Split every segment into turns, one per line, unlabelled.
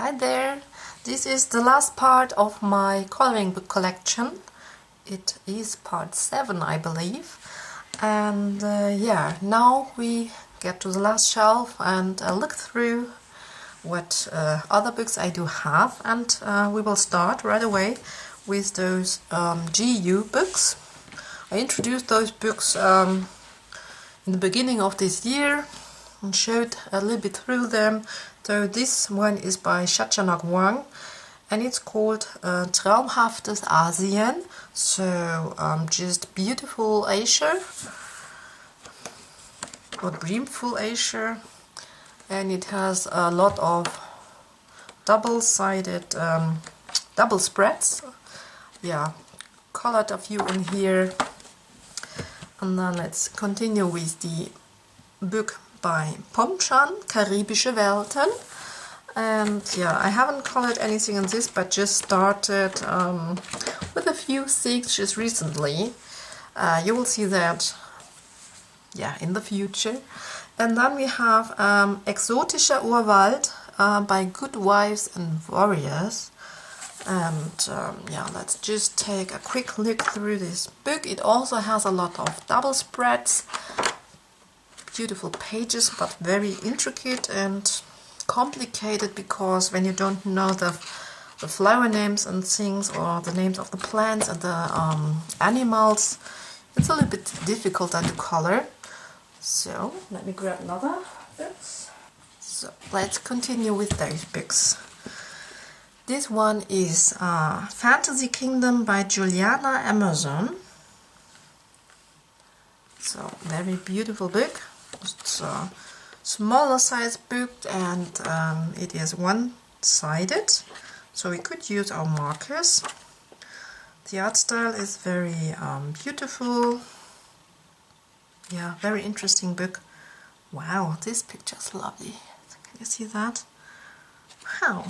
Hi there! This is the last part of my coloring book collection. It is part 7, I believe. And yeah, now we get to the last shelf and look through what other books I do have. And we will start right away with those GU books. I introduced those books in the beginning of this year and showed a little bit through them. So this one is by Shachanak Wang and it's called Traumhaftes Asien, so just beautiful Asia or dreamful Asia, and it has a lot of double-sided double spreads. Yeah, colored a few in here. And then let's continue with the book by Pomchan, Karibische Welten. And yeah, I haven't colored anything in this, but just started with a few stitches recently. You will see that, yeah, in the future. And then we have Exotischer Urwald by Good Wives and Warriors. And yeah, let's just take a quick look through this book. It also has a lot of double spreads, beautiful pages, but very intricate and complicated, because when you don't know the flower names and things, or the names of the plants and the animals, it's a little bit difficult to color. So let me grab another books. So let's continue with those books. This one is Fantasy Kingdom by Juliana Emerson. So very beautiful book. It's a smaller size book and it is one-sided, so we could use our markers. The art style is very beautiful. Yeah, very interesting book. Wow, this picture is lovely. Can you see that? Wow.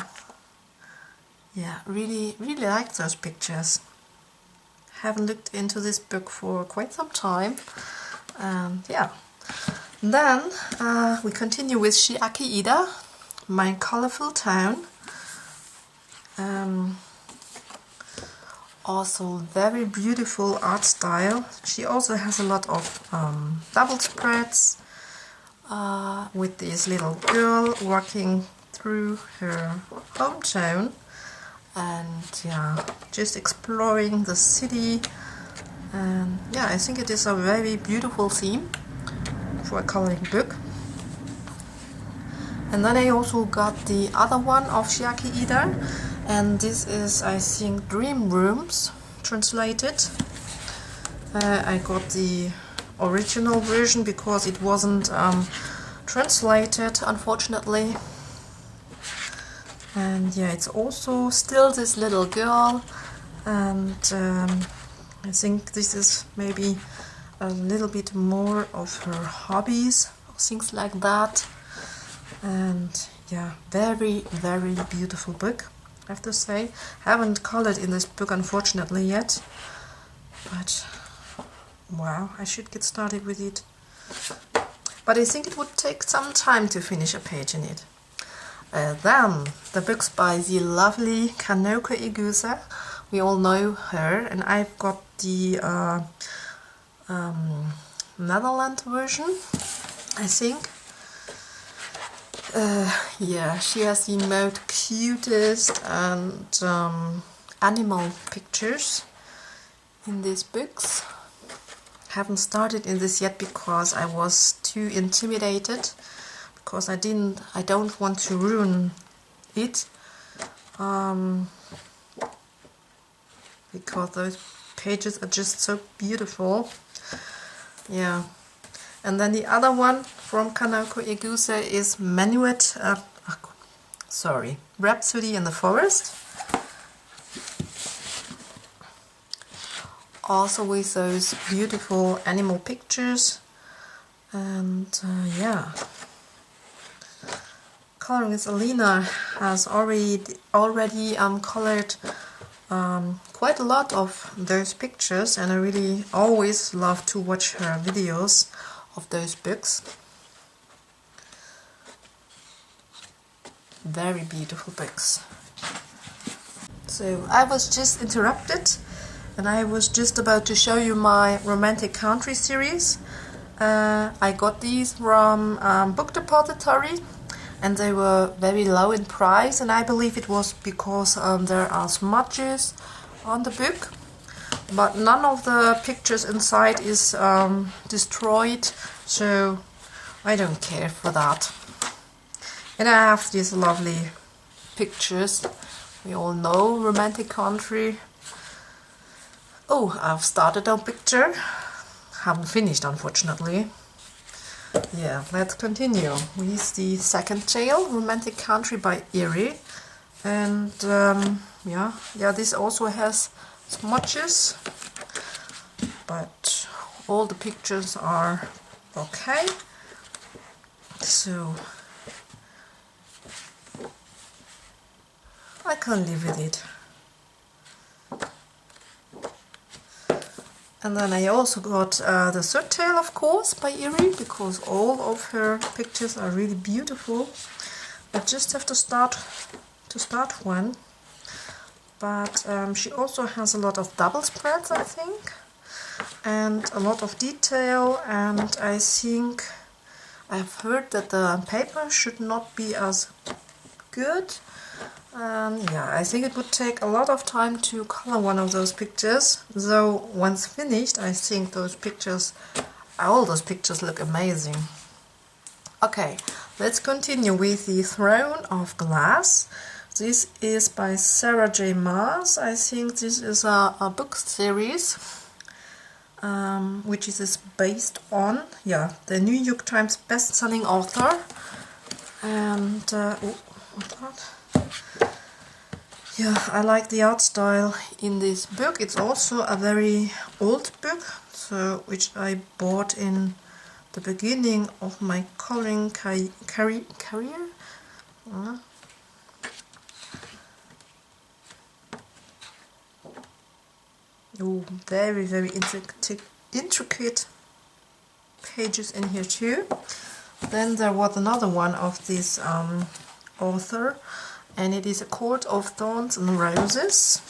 Yeah, really like those pictures. Haven't looked into this book for quite some time. Yeah. Then we continue with Chiaki Ida, My Colorful Town. Also very beautiful art style. She also has a lot of double spreads with this little girl walking through her hometown and yeah, just exploring the city. And yeah, I think it is a very beautiful theme for a coloring book. And then I also got the other one of Chiaki Ida, and this is, I think, Dream Rooms translated. I got the original version because it wasn't translated, unfortunately. And yeah, it's also still this little girl, and I think this is maybe a little bit more of her hobbies, things like that. And yeah, very beautiful book, I have to say. Haven't colored in this book unfortunately yet, but wow, I should get started with it. But I think it would take some time to finish a page in it. Then the books by the lovely Kanoko Igusa. We all know her, and I've got the Netherlands version, I think. Yeah, she has the most cutest and animal pictures in these books. Haven't started in this yet because I was too intimidated, because I don't want to ruin it, because those pages are just so beautiful. Yeah. And then the other one from Kanoko Igusa is Rhapsody in the Forest. Also with those beautiful animal pictures. And yeah, colorist Alina has already colored quite a lot of those pictures, and I really always love to watch her videos of those books. Very beautiful books. So I was just interrupted and I was just about to show you my Romantic Country series. I got these from Book Depository and they were very low in price, and I believe it was because there are smudges on the book, but none of the pictures inside is destroyed, so I don't care for that. And I have these lovely pictures. We all know Romantic Country. Oh, I've started a picture. Haven't finished, unfortunately. Yeah, let's continue with the second tale, Romantic Country by Erie. And yeah, this also has smudges, but all the pictures are okay. So I can live with it. And then I also got the third tale, of course, by Erie, because all of her pictures are really beautiful. I just have to start one. But she also has a lot of double spreads, I think, and a lot of detail, and I think I've heard that the paper should not be as good. Yeah, I think it would take a lot of time to color one of those pictures, though once finished I think all those pictures look amazing. Okay, let's continue with The Throne of Glass. This is by Sarah J. Maas. I think this is a book series which is based on the New York Times best-selling author. And what's that? Yeah, I like the art style in this book. It's also a very old book, which I bought in the beginning of my coloring career. Oh, very, very intricate pages in here too. Then there was another one of this author, and it is A Court of Thorns and Roses.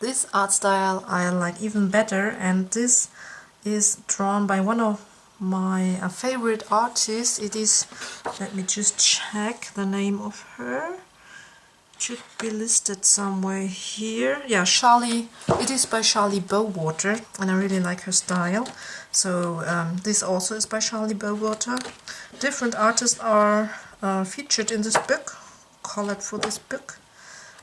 This art style I like even better, and this is drawn by one of my favorite artists. It is, let me just check the name of her. It should be listed somewhere here. Yeah, it is by Charlie Bowater, and I really like her style. So this also is by Charlie Bowater. Different artists are featured in this book, colored for this book,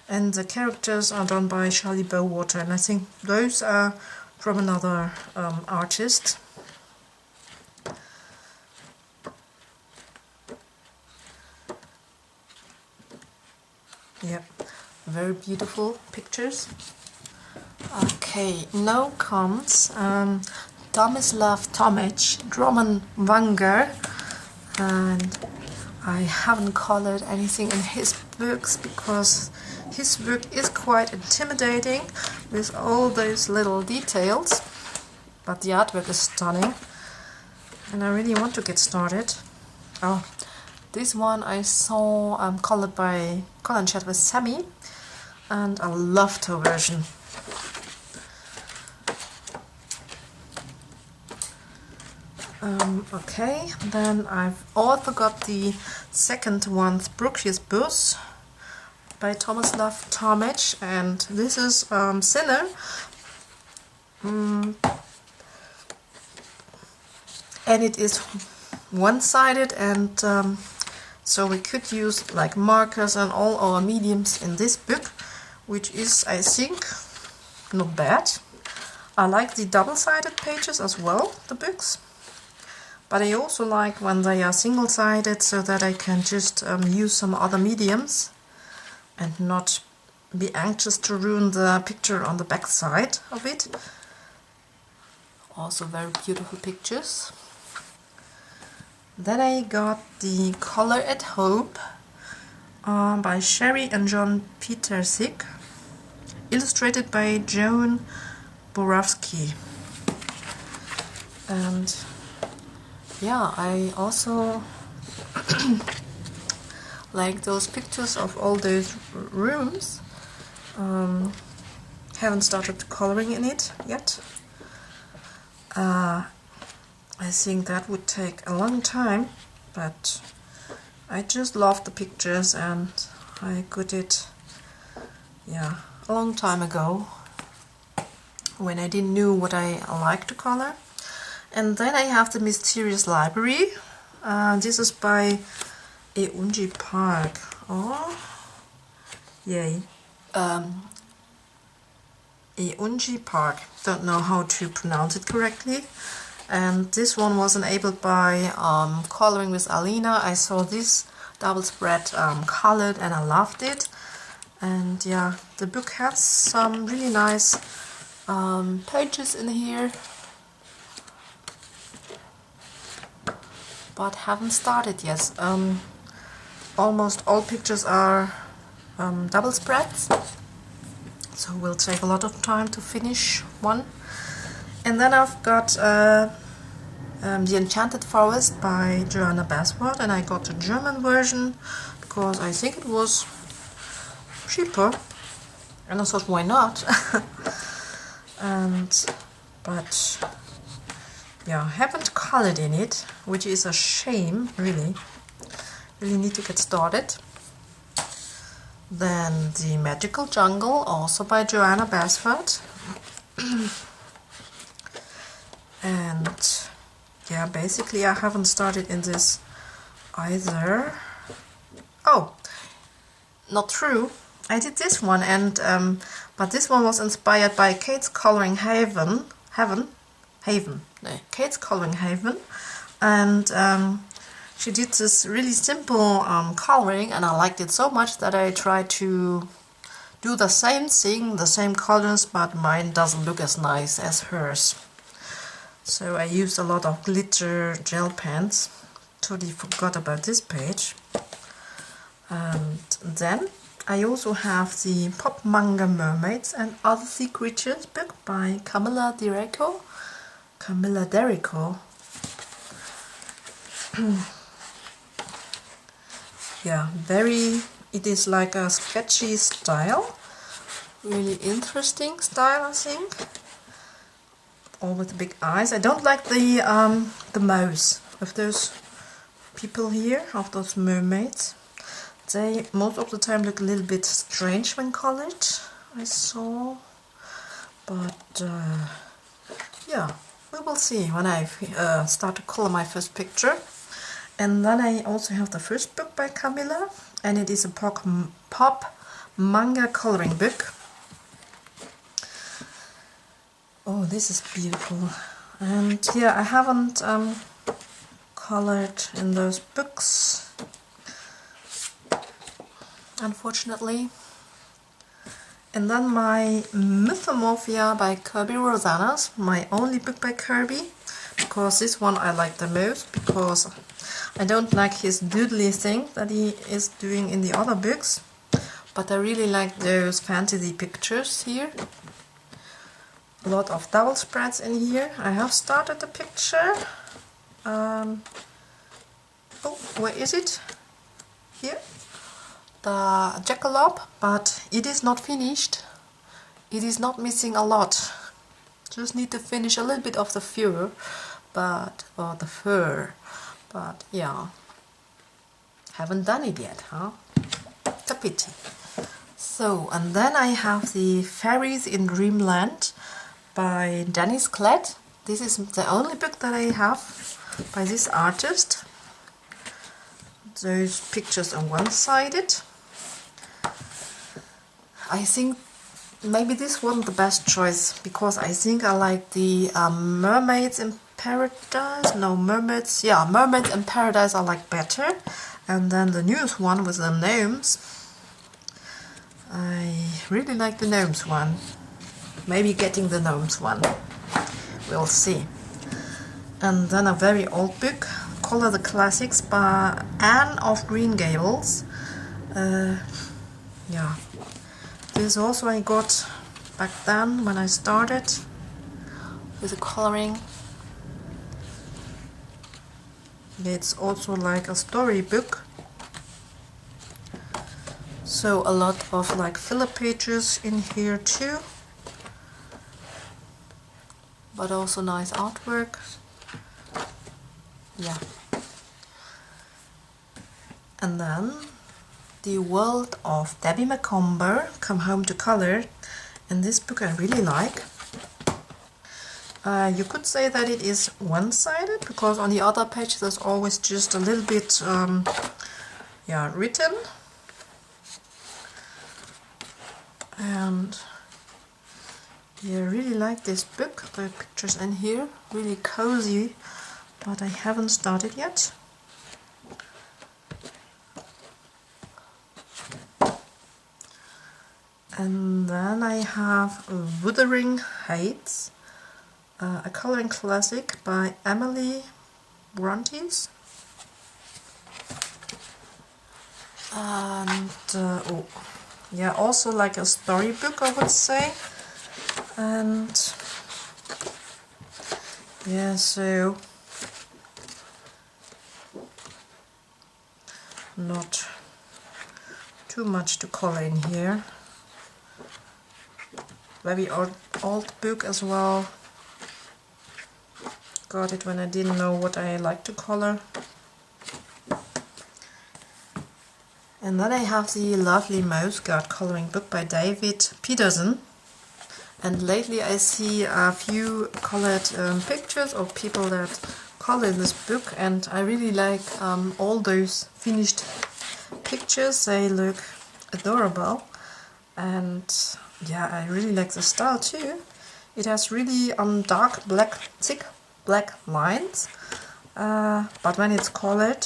and the characters are done by Charlie Bowater, and I think those are from another artist. Yeah, very beautiful pictures. Okay, now comes Tomislav Tomic, Roman Manga, and I haven't colored anything in his books because his book is quite intimidating with all those little details, but the artwork is stunning and I really want to get started. Oh, this one I saw colored by Colin Chat with Sammy, and I loved her version. Okay, then I've also got the second one, Brookius Bus by Tomislav Tomic, and this is Sinner. And it is one-sided, and so we could use like markers and all our mediums in this book, which is, I think, not bad. I like the double-sided pages as well, the books, but I also like when they are single-sided so that I can just use some other mediums and not be anxious to ruin the picture on the back side of it. Also very beautiful pictures. Then I got the Color at Hope by Sherry and John Petersik, illustrated by Joan Borowski. And yeah, I also like those pictures of all those rooms. Haven't started coloring in it yet. I think that would take a long time, but I just love the pictures and I got it, yeah, a long time ago when I didn't know what I like to color. And then I have the Mysterious Library. This is by Eunji Park. Oh, yay. Eunji Park. Don't know how to pronounce it correctly. And this one was enabled by Coloring with Alina. I saw this double spread colored and I loved it. And yeah, the book has some really nice pages in here, but haven't started yet. Almost all pictures are double spreads, so will take a lot of time to finish one. And then I've got The Enchanted Forest by Joanna Basford, and I got the German version because I think it was cheaper, and I thought, why not? But yeah, I haven't colored in it, which is a shame, really. Really need to get started. Then The Magical Jungle, also by Joanna Basford. And yeah, basically I haven't started in this either. Oh, not true. I did this one, and but this one was inspired by Kate's Coloring Haven. Kate's Coloring Haven, and she did this really simple coloring, and I liked it so much that I tried to do the same thing, the same colors, but mine doesn't look as nice as hers. So I used a lot of glitter gel pens. Totally forgot about this page. And then I also have the Pop Manga Mermaids and Other Sea Creatures book by Camilla Derico. Yeah, it is like a sketchy style. Really interesting style, I think. All with big eyes. I don't like the mouths of those people here, of those mermaids. They most of the time look a little bit strange when colored, I saw. But yeah, we will see when I start to color my first picture. And then I also have the first book by Camilla, and it is a pop manga coloring book. Oh, this is beautiful. And yeah, I haven't colored in those books, unfortunately. And then my Mythomorphia by Kirby Rosanas, my only book by Kirby, because this one I like the most, because I don't like his doodly thing that he is doing in the other books, but I really like those fantasy pictures here. A lot of double spreads in here. I have started the picture. Oh, where is it? Here. The jackalope, but it is not finished. It is not missing a lot. Just need to finish a little bit of the fur, or the fur. But yeah, haven't done it yet, huh? It's a pity. So, and then I have the Fairies in Dreamland by Dennis Klett. This is the only book that I have by this artist. Those pictures are one-sided. I think maybe this wasn't the best choice, because I think I like the Mermaids in Paradise. No, Mermaids. Yeah, Mermaids in Paradise I like better. And then the newest one with the gnomes. I really like the gnomes one. Maybe getting the gnomes one. We'll see. And then a very old book, Color the Classics by Anne of Green Gables. Yeah. This also I got back then when I started with the coloring. It's also like a storybook. also a lot of like filler pages in here too, but also nice artwork. Yeah. And then The World of Debbie Macomber, Come Home to Color. And this book I really like. You could say that it is one-sided, because on the other page there's always just a little bit yeah, written. And yeah, I really like this book. The pictures in here, really cozy, but I haven't started yet. And then I have Wuthering Heights, a coloring classic by Emily Brontes. And oh, yeah, also like a storybook, I would say. And yeah, so not too much to color in here. Very old book as well. Got it when I didn't know what I like to color. And then I have the lovely Mouse Guard coloring book by David Peterson. And lately I see a few colored pictures of people that color this book, and I really like all those finished pictures. They look adorable, and yeah, I really like the style too. It has really dark black, thick black lines, but when it's colored,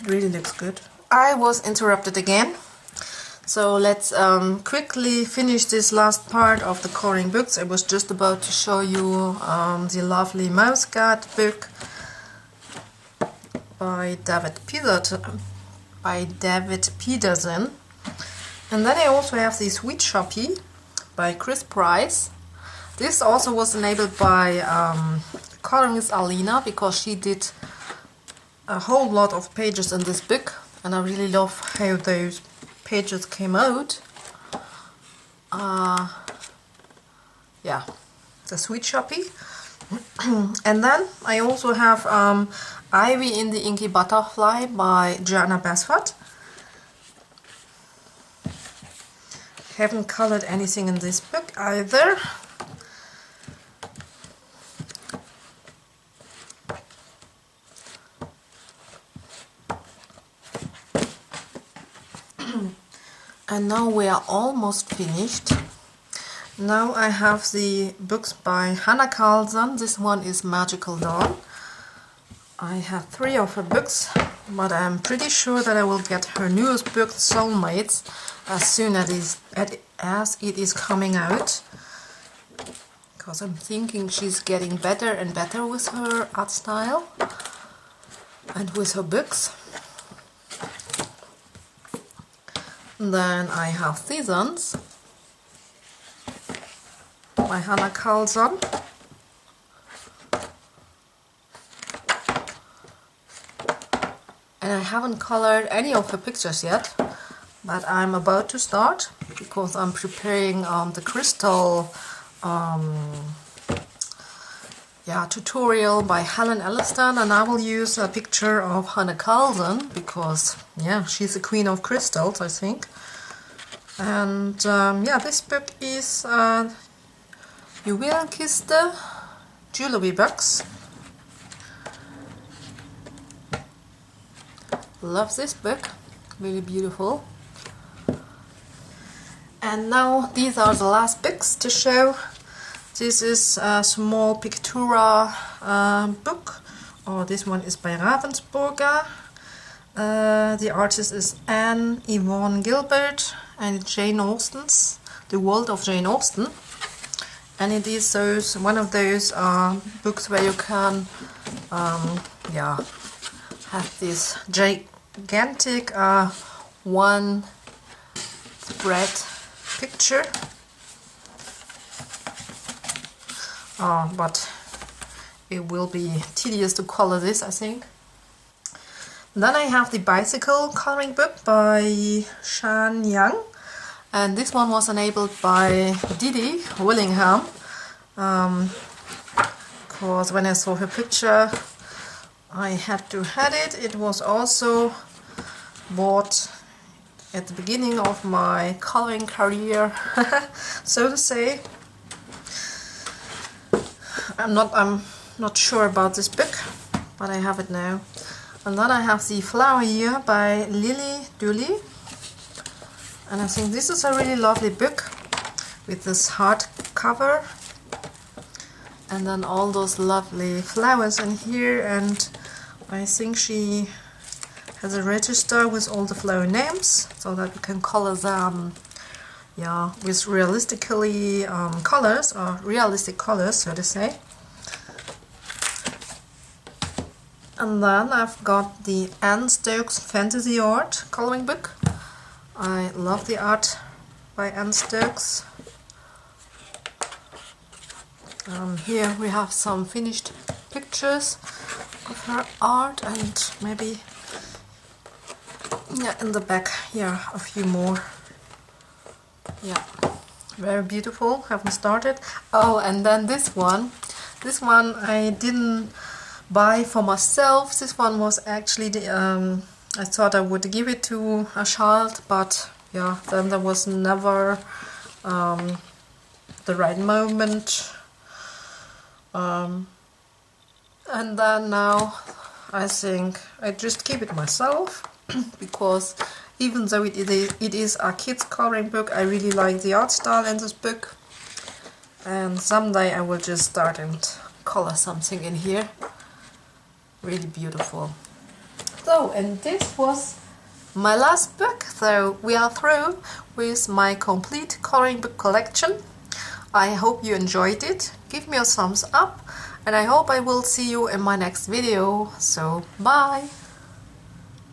it really looks good. I was interrupted again, so let's quickly finish this last part of the coloring books. I was just about to show you the lovely Mouse Guard book by David Peterson. And then I also have the Sweet Shoppy by Chris Price. This also was enabled by colorist Alina, because she did a whole lot of pages in this book, and I really love how those pages came out. Yeah, the Sweet Shoppy. And then I also have Ivy in the Inky Butterfly by Joanna Basford. Haven't colored anything in this book either. And now we are almost finished. Now I have the books by Hannah Carlson. This one is Magical Dawn. I have 3 of her books, but I'm pretty sure that I will get her newest book, Soulmates, as soon as it is coming out. Because I'm thinking she's getting better and better with her art style and with her books. Then I have Seasons by Hannah Carlson. And I haven't colored any of her pictures yet, but I'm about to start, because I'm preparing the crystal tutorial by Helen Elliston, and I will use a picture of Hannah Carlson, because yeah, she's the queen of crystals, I think. And yeah, this book is Juwelkiste Jewelry Box. Love this book, really beautiful. And now these are the last books to show. This is a small pictura book, or this one is by Ravensburger. The artist is Anne Yvonne Gilbert, and Jane Austen's The World of Jane Austen. And it is one of those books where you can have this gigantic one spread picture. But it will be tedious to color this, I think. Then I have the Bicycle coloring book by Shan Yang, and this one was enabled by Didi Willingham, because when I saw her picture I had to have it. It was also bought at the beginning of my coloring career, so to say. I'm not sure about this book, but I have it now. And then I have the Flower Year by Lily Dooley, and I think this is a really lovely book with this hardcover, and then all those lovely flowers in here, and I think she has a register with all the flower names so that we can color them, yeah, with realistically colors, or realistic colors, so to say. And then I've got the Anne Stokes Fantasy Art coloring book. I love the art by Anne Stokes. Here we have some finished pictures of her art, and maybe, yeah, in the back, yeah, a few more. Yeah, very beautiful. Haven't started. Oh, and then this one I didn't buy for myself. This one was actually the, I thought I would give it to a child, but yeah, then there was never the right moment, and then now I think I just keep it myself because even though it is a kids coloring book, I really like the art style in this book, and someday I will just start and color something in here. Really beautiful. So, and this was my last book, so we are through with my complete coloring book collection. I hope you enjoyed it. Give me a thumbs up, and I hope I will see you in my next video. So, bye!